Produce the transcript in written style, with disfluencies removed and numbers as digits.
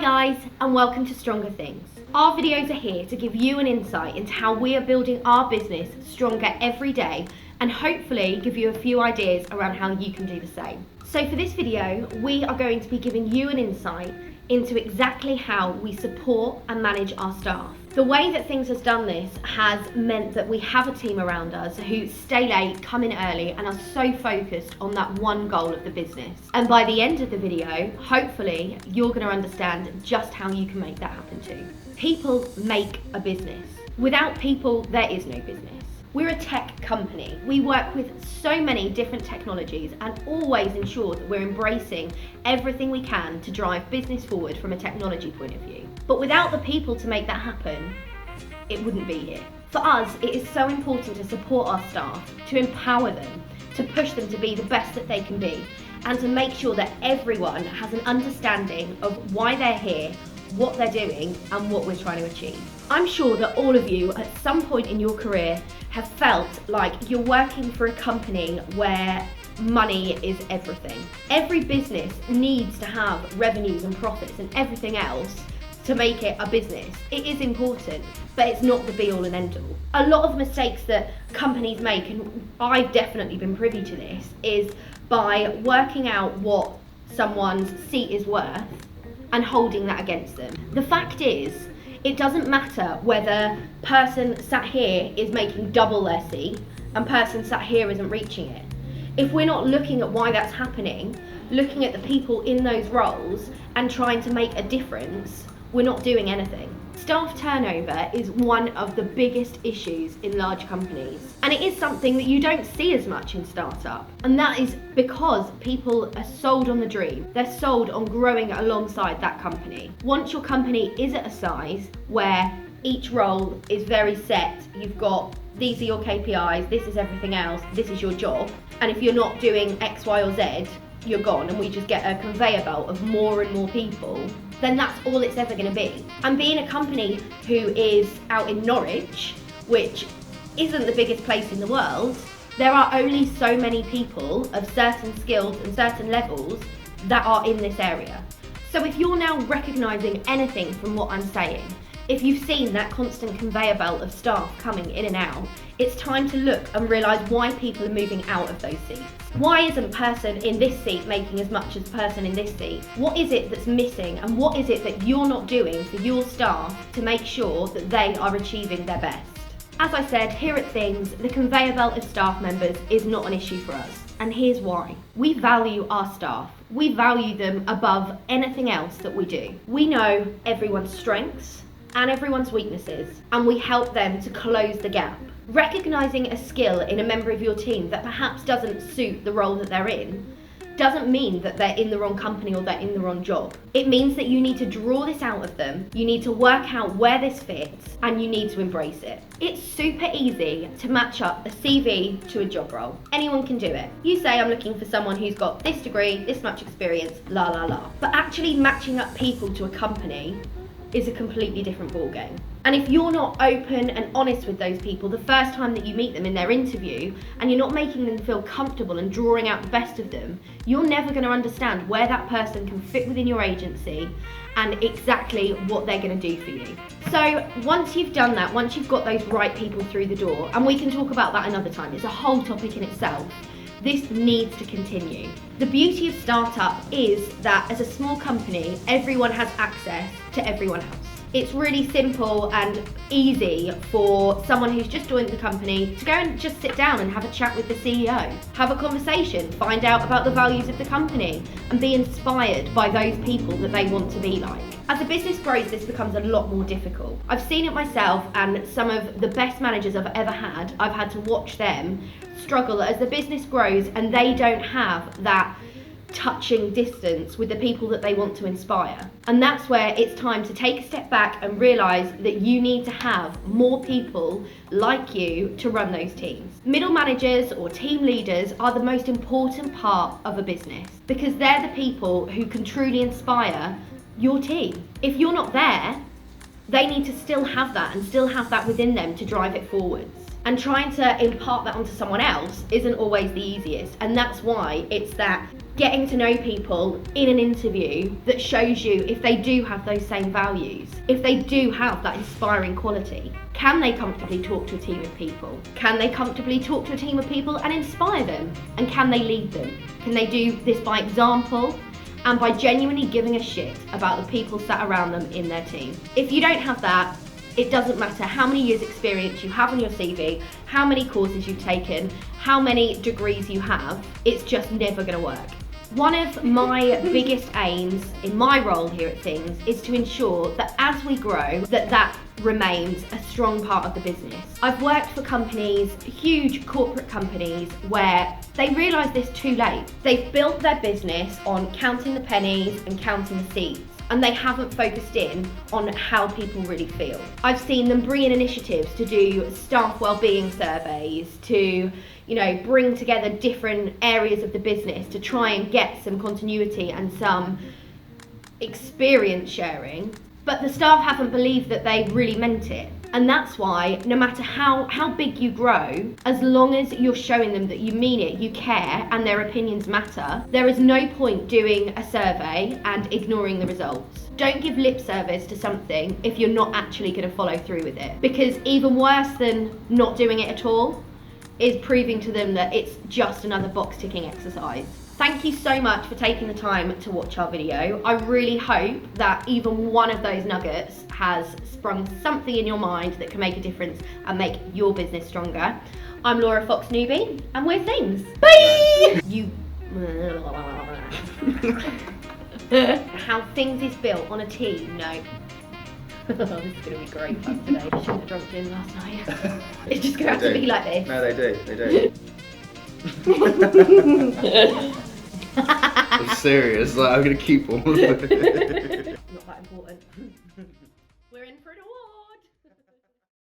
Hi guys, and welcome to Stronger Things. Our videos are here to give you an insight into how we are building our business stronger every day and hopefully give you a few ideas around how you can do the same. So for this video, we are going to be giving you an insight into exactly how we support and manage our staff. The way that Things has done this has meant that we have a team around us who stay late, come in early, and are so focused on that one goal of the business. And by the end of the video, hopefully, you're going to understand just how you can make that happen too. People make a business. Without people, there is no business. We're a tech company. We work with so many different technologies and always ensure that we're embracing everything we can to drive business forward from a technology point of view. But without the people to make that happen, it wouldn't be here. For us, it is so important to support our staff, to empower them, to push them to be the best that they can be, and to make sure that everyone has an understanding of why they're here, what they're doing, and what we're trying to achieve. I'm sure that all of you at some point in your career have felt like you're working for a company where money is everything. Every business needs to have revenues and profits and everything else to make it a business. It is important, but it's not the be all and end all. A lot of mistakes that companies make, and I've definitely been privy to this, is by working out what someone's seat is worth and holding that against them. The fact is, it doesn't matter whether person sat here is making double their seat and person sat here isn't reaching it. If we're not looking at why that's happening, looking at the people in those roles and trying to make a difference, we're not doing anything. Staff turnover is one of the biggest issues in large companies, and it is something that you don't see as much in startup, and that is because people are sold on the dream. They're sold on growing alongside that company. Once your company is at a size where each role is very set, you've got these are your KPIs, this is everything else, this is your job, and if you're not doing X, Y, or Z, you're gone, and we just get a conveyor belt of more and more people, then that's all it's ever going to be. And being a company who is out in Norwich, which isn't the biggest place in the world, there are only so many people of certain skills and certain levels that are in this area. So if you're now recognising anything from what I'm saying, if you've seen that constant conveyor belt of staff coming in and out, it's time to look and realise why people are moving out of those seats. Why isn't person in this seat making as much as person in this seat? What is it that's missing, and what is it that you're not doing for your staff to make sure that they are achieving their best? As I said, here at Things, the conveyor belt of staff members is not an issue for us, and here's why. We value our staff. We value them above anything else that we do. We know everyone's strengths and everyone's weaknesses, and we help them to close the gap. Recognising a skill in a member of your team that perhaps doesn't suit the role that they're in doesn't mean that they're in the wrong company or they're in the wrong job. It means that you need to draw this out of them, you need to work out where this fits, and you need to embrace it. It's super easy to match up a CV to a job role. Anyone can do it. You say, I'm looking for someone who's got this degree, this much experience, la la la. But actually matching up people to a company is a completely different ballgame. And if you're not open and honest with those people the first time that you meet them in their interview, and you're not making them feel comfortable and drawing out the best of them, you're never going to understand where that person can fit within your agency and exactly what they're going to do for you. So once you've done that, once you've got those right people through the door, and we can talk about that another time, it's a whole topic in itself, this needs to continue. The beauty of startup is that as a small company, everyone has access to everyone else. It's really simple and easy for someone who's just joined the company to go and just sit down and have a chat with the CEO, have a conversation, find out about the values of the company, and be inspired by those people that they want to be like. As a business grows, this becomes a lot more difficult. I've seen it myself, and some of the best managers I've ever had, I've had to watch them struggle as the business grows and they don't have that touching distance with the people that they want to inspire. And that's where it's time to take a step back and realise that you need to have more people like you to run those teams. Middle managers or team leaders are the most important part of a business because they're the people who can truly inspire your team. If you're not there, they need to still have that and still have that within them to drive it forwards. And trying to impart that onto someone else isn't always the easiest. And that's why it's that getting to know people in an interview that shows you if they do have those same values, if they do have that inspiring quality. Can they comfortably talk to a team of people? Can they comfortably talk to a team of people and inspire them? And can they lead them? Can they do this by example and by genuinely giving a shit about the people sat around them in their team? If you don't have that, it doesn't matter how many years experience you have on your CV, how many courses you've taken, how many degrees you have, it's just never gonna work. One of my biggest aims in my role here at Things is to ensure that as we grow, that remains a strong part of the business. I've worked for companies, huge corporate companies, where they realise this too late. They've built their business on counting the pennies and counting the seats, and they haven't focused in on how people really feel. I've seen them bring in initiatives to do staff wellbeing surveys, to bring together different areas of the business to try and get some continuity and some experience sharing, but the staff haven't believed that they really meant it. And that's why no matter how big you grow, as long as you're showing them that you mean it, you care, and their opinions matter, there is no point doing a survey and ignoring the results. Don't give lip service to something if you're not actually going to follow through with it. Because even worse than not doing it at all is proving to them that it's just another box ticking exercise. Thank you so much for taking the time to watch our video. I really hope that even one of those nuggets has sprung something in your mind that can make a difference and make your business stronger. I'm Laura Fox Newby, and we're Things. Bye! How Things is built on a team, no. This is going to be great fun today. I shouldn't have drunk gin last night. It's just going to have to be like this. No, they do. I'm serious, like I'm going to keep all of it. Not that important. We're in for an award.